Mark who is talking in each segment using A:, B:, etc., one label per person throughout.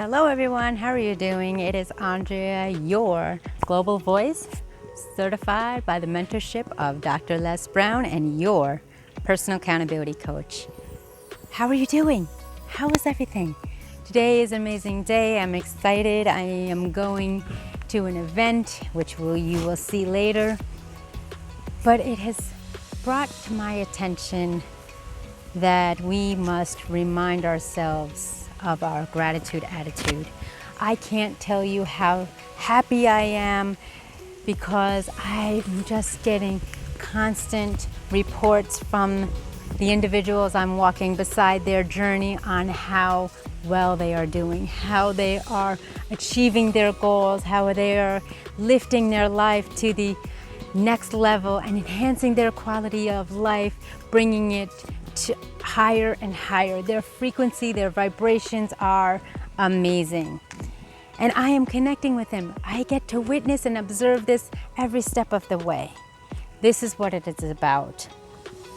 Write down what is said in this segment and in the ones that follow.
A: Hello everyone, how are you doing? It is Andrea, your global voice, certified by the mentorship of Dr. Les Brown and your personal accountability coach. How are you doing? How is everything? Today is an amazing day. I'm excited. I am going to an event, which you will see later. But it has brought to my attention that we must remind ourselves of our gratitude attitude. I can't tell you how happy I am because I'm just getting constant reports from the individuals I'm walking beside their journey on how well they are doing, how they are achieving their goals, how they are lifting their life to the next level and enhancing their quality of life, bringing it to higher and higher. Their frequency, their vibrations are amazing. And I am connecting with them. I get to witness and observe this every step of the way. This is what it is about.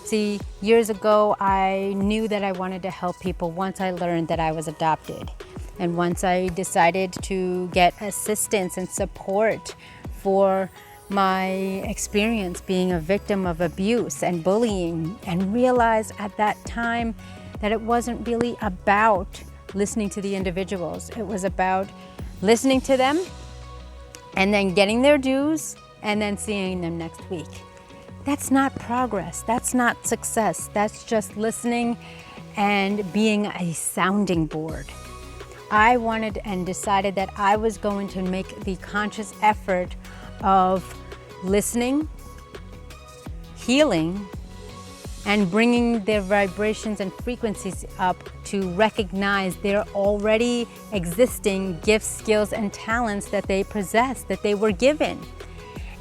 A: See, years ago, I knew that I wanted to help people once I learned that I was adopted. And once I decided to get assistance and support for my experience being a victim of abuse and bullying, and realized at that time that it wasn't really about listening to the individuals. It was about listening to them and then getting their dues and then seeing them next week. That's not progress. That's not success. That's just listening and being a sounding board. I wanted and decided that I was going to make the conscious effort of listening, healing, and bringing their vibrations and frequencies up to recognize their already existing gifts, skills, and talents that they possess, that they were given.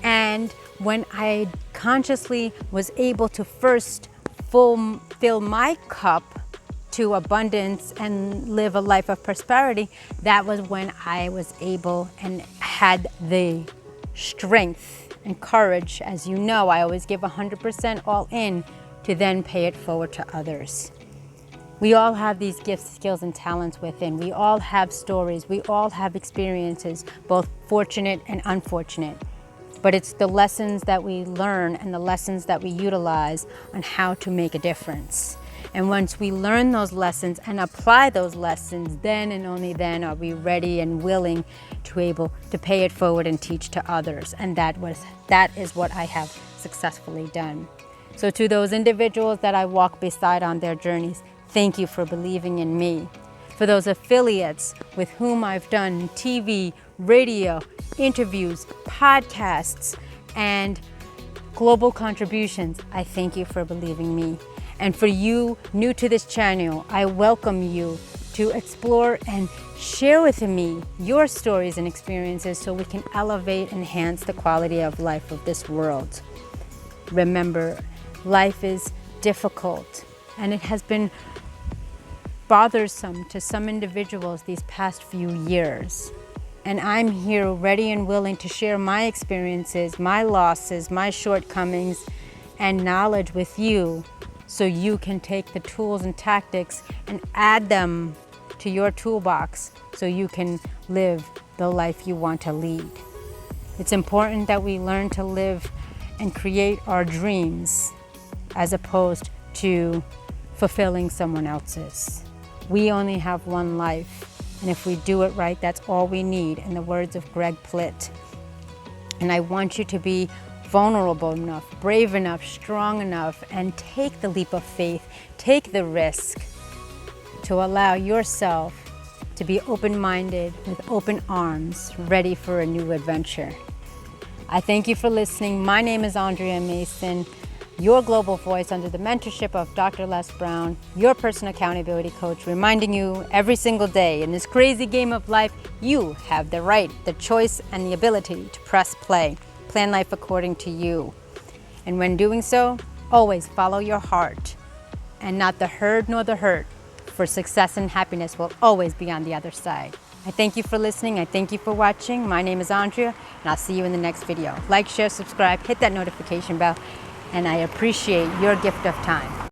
A: And when I consciously was able to first fill my cup to abundance and live a life of prosperity, that was when I was able and had the strength and courage. As you know, I always give 100% all in to then pay it forward to others. We all have these gifts, skills, and talents within. We all have stories. We all have experiences, both fortunate and unfortunate. But it's the lessons that we learn and the lessons that we utilize on how to make a difference. And once we learn those lessons and apply those lessons, then and only then are we ready and willing to able to pay it forward and teach to others. And that is what I have successfully done. So to those individuals that I walk beside on their journeys, thank you for believing in me. For those affiliates with whom I've done TV, radio, interviews, podcasts, and global contributions, I thank you for believing me. And for you new to this channel, I welcome you to explore and share with me your stories and experiences so we can elevate, enhance the quality of life of this world. Remember, life is difficult and it has been bothersome to some individuals these past few years. And I'm here ready and willing to share my experiences, my losses, my shortcomings, and knowledge with you so you can take the tools and tactics and add them to your toolbox so you can live the life you want to lead. It's important that we learn to live and create our dreams as opposed to fulfilling someone else's. We only have one life, and if we do it right, that's all we need, in the words of Greg Plitt. And I want you to be vulnerable enough, brave enough, strong enough, and take the leap of faith, take the risk to allow yourself to be open-minded with open arms, ready for a new adventure. I thank you for listening. My name is Andrea Mason, your global voice under the mentorship of Dr. Les Brown, your personal accountability coach, reminding you every single day in this crazy game of life, you have the right, the choice, and the ability to press play. Plan life according to you. And when doing so, always follow your heart and not the herd nor the hurt, for success and happiness will always be on the other side. I thank you for listening. I thank you for watching. My name is Andrea, and I'll see you in the next video. Like, share, subscribe, hit that notification bell, and I appreciate your gift of time.